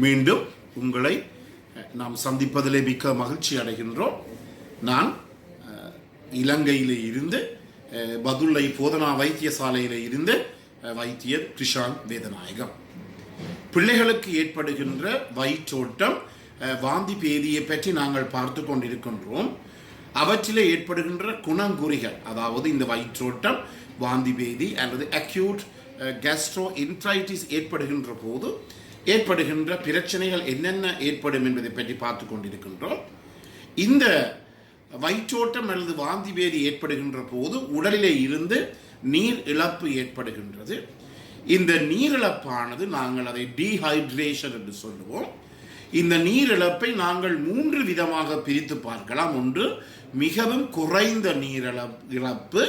மீண்டும் உங்களை நாம் சந்திப்பதிலே மிக்க மகிழ்ச்சி அடைகின்றோம். நான் இலங்கையிலே இருந்து பதுளை போதனா வைத்தியசாலையிலே இருந்து வைத்தியர் கிருஷாந்த் வேதநாயகம். பிள்ளைகளுக்கு ஏற்படுகின்ற வயிற்றோட்டம், வாந்தி பேதியை பற்றி நாங்கள் பார்த்து கொண்டிருக்கின்றோம். அவற்றிலே ஏற்படுகின்ற குணங்குறிகள், அதாவது இந்த வயிற்றோட்டம், வாந்தி பேதி அல்லது அக்யூட் கேஸ்ட்ரோ என்ட்ரைட்டிஸ் ஏற்படுகின்ற போது ஏற்படுகின்ற பிரச்சனைகள் என்னென்ன ஏற்படும் என்பதை பற்றி பார்த்து கொண்டிருக்கின்றோம். இந்த வயிற்றோட்டம் அல்லது வாந்தி பேதி ஏற்படுகின்ற போது உடலிலே இருந்து நீர் இழப்பு ஏற்படுகின்றது. இந்த நீரிழப்பானது நாங்கள் அதை டீஹைட்ரேஷன் என்று சொல்லுவோம். இந்த நீரிழப்பை நாங்கள் 3 விதமாக பிரித்து பார்க்கலாம். ஒன்று மிகவும் குறைந்த நீரிழப்பு,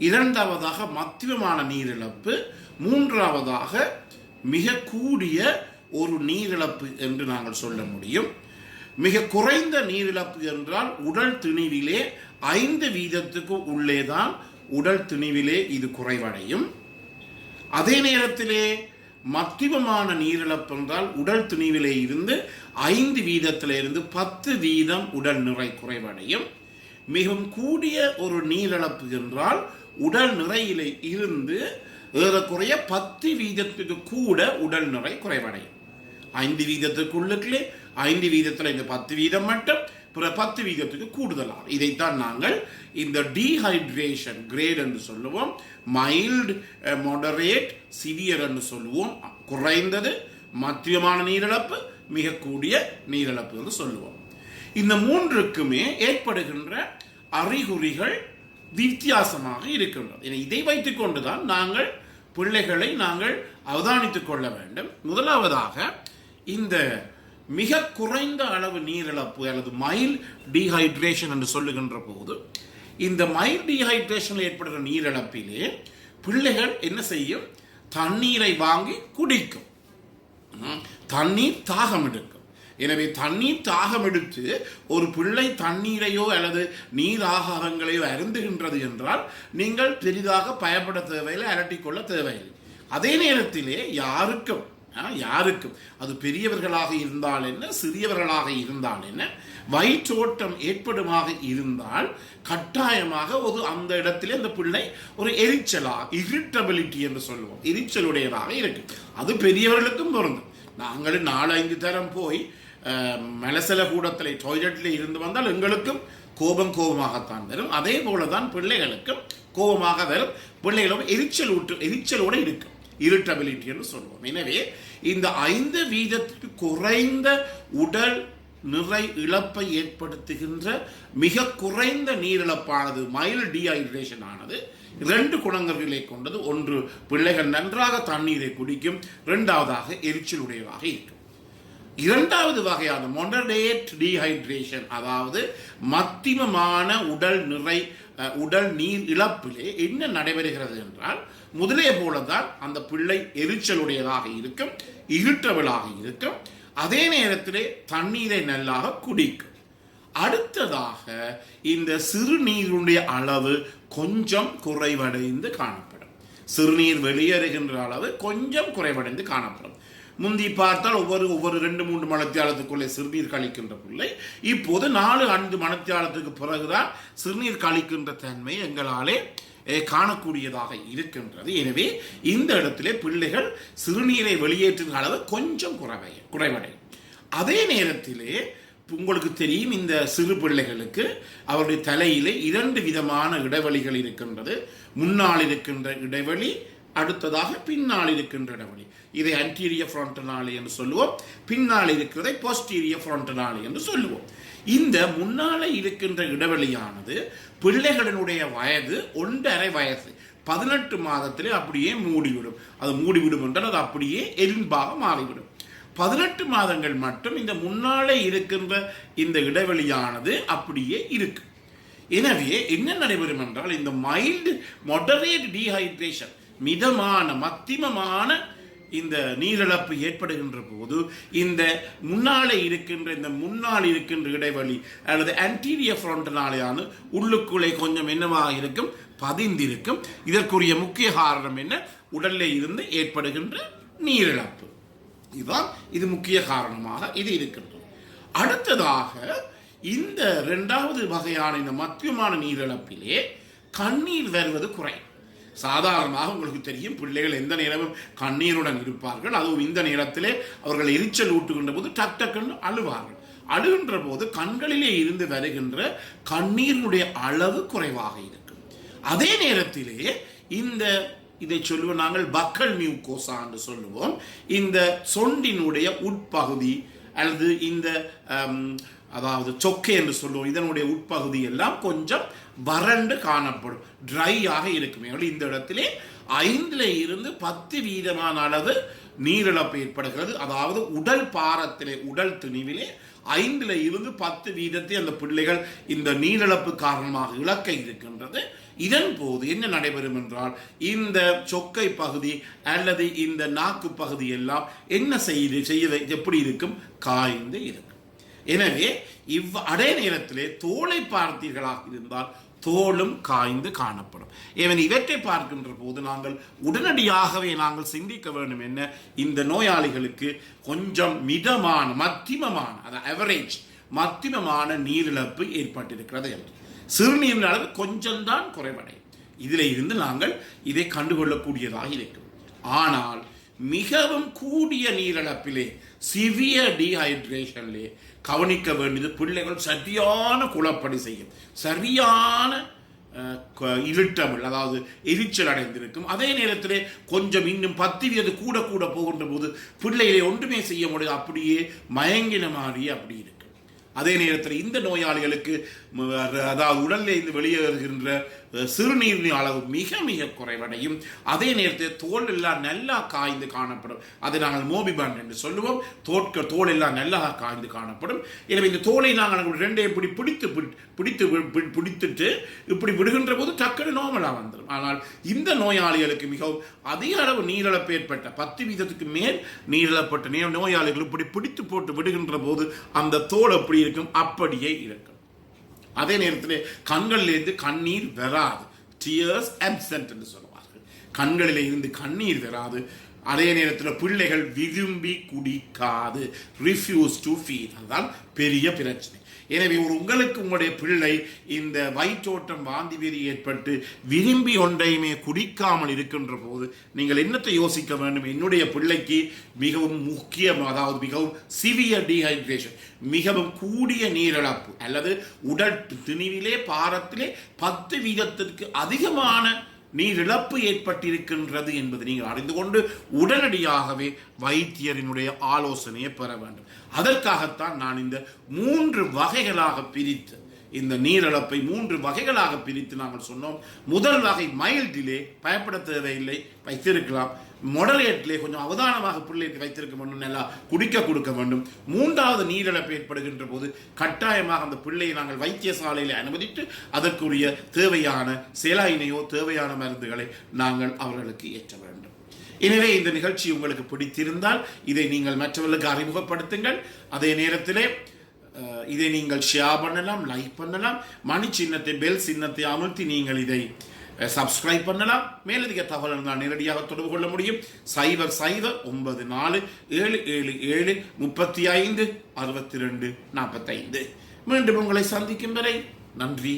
இரண்டாவதாக மத்தியமான நீரிழப்பு, மூன்றாவதாக மிக கூடிய ஒரு நீரிழப்பு என்று நாங்கள் சொல்ல முடியும். மிக குறைந்த நீரிழப்பு என்றால் உடல் திணிவிலே 5% உள்ளேதான் உடல் திணிவிலே இது குறைவடையும். அதே நேரத்திலே மத்தியமான நீரிழப்பு என்றால் உடல் திணிவிலே இருந்து 5% 10% உடல் நிறை குறைவடையும். மிகவும் கூடிய ஒரு நீரிழப்பு என்றால் உடல் நிறையிலே இருந்து ஏறக்குறைய 10% கூட உடல் நிறை குறைவடையும். 5%க்குள்ளே 5% இந்த 10% மட்டும், பிற 10% கூடுதலாகும். இதைத்தான் நாங்கள் இந்த டீஹைட்ரேஷன் கிரேட் என்று சொல்லுவோம். மைல்டு, மாடரேட், சிவியர் என்று சொல்லுவோம். குறைந்தது, மத்தியமான நீரிழப்பு, மிக கூடிய நீரிழப்பு என்று சொல்லுவோம். இந்த 3க்குமே ஏற்படுகின்ற அறிகுறிகள் வித்தியாசமாக இருக்கின்றது. இதை வைத்துக் கொண்டுதான் நாங்கள் பிள்ளைகளை நாங்கள் அவதானித்துக் கொள்ள வேண்டும். முதலாவதாக இந்த மிக குறைந்த அளவு நீரிழப்பு அல்லது மைல்ட் டீஹைட்ரேஷன் என்று சொல்லுகின்ற போது, இந்த மைல்ட் டீஹைட்ரேஷன் ஏற்படுகிற நீரிழப்பிலே பிள்ளைகள் என்ன செய்யும்? தண்ணீரை வாங்கி குடிக்கும். தண்ணீர் தாகம் எடுக்கும். எனவே தண்ணீர் தாகம் எடுத்து ஒரு பிள்ளை தண்ணீரையோ அல்லது நீர் ஆகாரங்களையோ அருந்துகின்றது என்றால் நீங்கள் பெரிதாக பயப்பட தேவையில்லை, அலட்டிக்கொள்ள தேவையில்லை. அதே நேரத்திலே யாருக்கும் அது பெரியவர்களாக இருந்தால் என்ன, சிறியவர்களாக இருந்தால் என்ன, வயிற்றோட்டம் ஏற்படுமாக இருந்தால் கட்டாயமாக அந்த இடத்திலே அந்த பிள்ளை ஒரு இரிட்டபிலிட்டி என்று சொல்லுவோம், எரிச்சலுடையதாக இருக்கு. அது பெரியவர்களுக்கும் பொருந்தும். நாங்கள் 4-5 தரம் போய் மலசல கூடத்தில் டாய்லெட்டில் இருந்து வந்தால் எங்களுக்கும் கோபமாகத்தான் வரும். அதே போலதான் பிள்ளைகளுக்கும் கோபமாக வரும். பிள்ளைகளும் எரிச்சலோடு இருக்கும், இரிட்டபிலிட்டி என்று சொல்லுவோம். எனவே இந்த 5% குறைந்த உடல் நிறை இழப்பை ஏற்படுத்துகின்ற மிக குறைந்த நீரிழப்பானது, மைல்ட் டீஹைட்ரேஷன் ஆனது 2 குணங்களை கொண்டது. ஒன்று, பிள்ளைகள் நன்றாக தண்ணீரை குடிக்கும். இரண்டாவதாக எரிச்சலுடையதாக இருக்கும். இரண்டாவது வகையான மாடரேட் டீஹைட்ரேஷன், அதாவது மத்தியமான உடல் நீர் இழப்பிலே என்ன நடைபெறுகிறது என்றால், முதலே போலதான் அந்த பிள்ளை எரிச்சலுடையதாக இருக்கும், இரிட்டபிளாக இருக்கும். அதே நேரத்திலே தண்ணீரை நல்லாக குடிக்கும். அடுத்ததாக இந்த சிறுநீருடைய அளவு கொஞ்சம் குறைவடைந்து காணப்படும். சிறுநீர் வெளியேறுகின்ற அளவு கொஞ்சம் குறைவடைந்து காணப்படும். முந்தி பார்த்தால் ஒவ்வொரு 2-3 மணித்தியாலத்துக்குள்ளே சிறுநீர் கழிக்கின்ற பிள்ளை இப்போது 4-5 மணித்தியாலத்துக்கு பிறகுதான் சிறுநீர் கழிக்கின்ற தன்மை எங்களாலே காணக்கூடியதாக இருக்கின்றது. எனவே இந்த இடத்திலே பிள்ளைகள் சிறுநீரை வெளியேற்றும் அளவு கொஞ்சம் குறைவடையும். அதே நேரத்திலே உங்களுக்கு தெரியும், இந்த சிறு பிள்ளைகளுக்கு அவருடைய தலையிலே 2 விதமான இடைவெளிகள் இருக்கின்றது. முன்னால் இருக்கின்ற இடைவெளி, அடுத்ததாக பின்னால் இருக்கின்ற இடைவெளி. இதை anterior frontal என்று சொல்லுவோம். பின்னால் இருக்கிறதை posterior frontal என்று சொல்லுவோம். இந்த முன்னாலே இருக்கின்ற இடைவெளியானது பிள்ளைகளினுடைய வயது 1.5 வயசு 18 மாதத்திலே அப்படியே மூடிவிடும். அது மூடிவிடும் என்றால் அது அப்படியே எலும்பாக மாறிவிடும். 18 மாதங்கள் மட்டும் இந்த முன்னாலே இருக்கின்ற இந்த இடைவெளியானது அப்படியே இருக்கு. எனவே என்ன நடைபெறும் என்றால், இந்த மைல்டு மாடரேட் டீஹைட்ரேஷன், மிதமான மத்தியமான இந்த நீரிழப்பு ஏற்படுகின்ற போது இந்த முன்னாலே இருக்கின்ற இடைவெளி அல்லது anterior frontal உள்ளுக்குள்ளே கொஞ்சம் என்னவாக இருக்கும், பதிந்திருக்கும். இதற்குரிய முக்கிய காரணம் என்ன? உடலில் இருந்து ஏற்படுகின்ற நீரிழப்பு. இது முக்கிய காரணமாக இது இருக்கின்றது. அடுத்ததாக இந்த இரண்டாவது வகையான இந்த மத்தியமான நீரிழப்பிலே கண்ணீர் வருவது குறையும். சாதாரணமாக உங்களுக்கு தெரியும், பிள்ளைகள் எந்த நேரமும் கண்ணீருடன் இருப்பார்கள். அதுவும் இந்த நேரத்திலே அவர்கள் எரிச்சல் ஊட்டுகின்ற போது டக் டக்குன்னு அழுவார்கள். அழுகின்ற போது கண்களிலே இருந்து வருகின்ற கண்ணீருடைய அளவு குறைவாக இருக்கும். அதே நேரத்திலே இதை சொல்லுவோம் நாங்கள் பக்கல் மியூகோசா என்று சொல்லுவோம். இந்த சொண்டினுடைய உட்பகுதி அல்லது அதாவது சொக்கை என்று சொல்லுவோம், இதனுடைய உட்பகுதி எல்லாம் கொஞ்சம் வறண்டு காணப்படும், ட்ரையாக இருக்குமே. இந்த இடத்திலே 5% அளவு நீரிழப்பு ஏற்படுகிறது. அதாவது உடல் பாரத்திலே, உடல் திணிவிலே 5% அந்த பிள்ளைகள் இந்த நீரிழப்பு காரணமாக இழக்க இருக்கின்றது. இதன் போது என்ன நடைபெறும் என்றால், இந்த சொக்கை பகுதி அல்லது இந்த நாக்கு பகுதி எல்லாம் என்ன செய்ய எப்படி இருக்கும்? காய்ந்து இருக்கும். எனவே அதே நேரத்திலே தோலை பார்த்தீர்களாக இருந்தால் தோலும் காய்ந்து காணப்படும். இவற்றை பார்க்கின்ற போது நாங்கள் உடனடியாகவே நாங்கள் சிந்திக்க வேண்டும், என்ன, இந்த நோயாளிகளுக்கு கொஞ்சம் மிதமான மத்தியமமான நீரிழப்பு ஏற்பட்டிருக்கிறது என்று. சிறுநீரின் அளவு கொஞ்சம்தான் குறைவடையும். இதில் இருந்து நாங்கள் இதை கண்டுகொள்ளக்கூடியதாக இருக்கும். ஆனால் மிகவும் கூடிய நீரிழப்பிலே, சிவியர் டீஹைட்ரேஷன்லே கவனிக்க வேண்டியது, பிள்ளைகள் சரியான குழப்படி செய்யும், சரியான இருட்டபிள், அதாவது எரிச்சல் அடைந்திருக்கும். அதே நேரத்திலே கொஞ்சம் இன்னும் 10 கூட போகின்ற போது பிள்ளைகளை ஒன்றுமே செய்ய முடியாது, அப்படியே மயங்கின மாதிரி அப்படி இருக்கும். அதே நேரத்தில் இந்த நோயாளிகளுக்கு அதாவது உடலில் இருந்து வெளியேறுகின்ற சிறுநீரின் அளவு மிக மிக குறைவடையும். அதே நேரத்தில் தோல் எல்லாம் நல்லா காய்ந்து காணப்படும். அதை நாங்கள் மோபிபான் என்று சொல்லுவோம். தோல் எல்லாம் நல்லா காய்ந்து காணப்படும். எனவே இந்த தோலை நாங்கள் ரெண்டையும் பிடித்துட்டு இப்படி விடுகின்ற போது டக்குனு நோமலாக வந்துடும். ஆனால் இந்த நோயாளிகளுக்கு மிகவும் அதிக அளவு நீரிழப்பு ஏற்பட்ட 10% மேல் நீரிழப்பட்ட நோயாளிகள் இப்படி பிடித்து போட்டு விடுகின்ற போது அந்த தோல் எப்படி இருக்கும்? அப்படியே இருக்கும். அதே நேரத்தில் கண்களிலிருந்து கண்ணீர் வராது, டியர்ஸ் அப்சென்ட் என்று சொல்லுவார்கள். கண்களில் இருந்து கண்ணீர் வராது. அதே நேரத்தில் பிள்ளைகள் விரும்பி குடிக்காது, ரிஃப்யூஸ் டு ஃபீட். அதுதான் பெரிய பிரச்சனை. எனவே உங்களுக்கு உங்களுடைய பிள்ளை இந்த வயிற்றோட்டம், வாந்தி வெறி ஏற்பட்டு விரும்பி ஒன்றையுமே குடிக்காமல் இருக்கின்ற போது நீங்கள் என்னத்தை யோசிக்க வேண்டும்? என்னுடைய பிள்ளைக்கு மிகவும் முக்கியம், அதாவது மிகவும் சிவியர் டீஹைட்ரேஷன், மிகவும் கூடிய நீரிழப்பு அல்லது உடல் திணிவிலே, பாரத்திலே 10% அதிகமான நீரிழப்பு ஏற்பட்டிருக்கின்றது என்பது நீங்கள் அறிந்து கொண்டு உடனடியாகவே வைத்தியரினுடைய ஆலோசனையை பெற வேண்டும். அதற்காகத்தான் நான் இந்த 3 வகைகளாக பிரித்து, இந்த நீரிழப்பை 3 வகைகளாக பிரித்து நாங்கள் சொன்னோம். முதல் வகை மைல்டிலே, பயப்பட தேவையில்லை, வைத்திருக்கலாம். மொடரேட்லே கொஞ்சம் அவதானமாக பிள்ளைக்கு வைத்திருக்க வேண்டும், நல்லா குடிக்க கொடுக்க வேண்டும். 3வது நீரிழப்பு ஏற்படுகின்ற போது கட்டாயமாக அந்த பிள்ளையை நாங்கள் வைத்தியசாலையில் அனுமதித்து அதற்குரிய தேவையான சேலாயினையோ தேவையான மருந்துகளை நாங்கள் அவர்களுக்கு ஏற்ற வேண்டும். எனவே இந்த நிகழ்ச்சி உங்களுக்கு பிடித்திருந்தால் இதை நீங்கள் மற்றவர்களுக்கு அறிமுகப்படுத்துங்கள். அதே நேரத்திலே இதை நீங்கள் ஷேர் பண்ணலாம், லைக் பண்ணலாம், மணி சின்னத்தை, பெல் சின்னத்தை அமுழ்த்தி நீங்கள் இதை சப்ஸ்கிரைப் பண்ணலாம். மேலதிக தகவல் நான் நேரடியாக தொடர்பு கொள்ள முடியும். 00947777356245. மீண்டும் உங்களை சந்திக்கும் வரை நன்றி.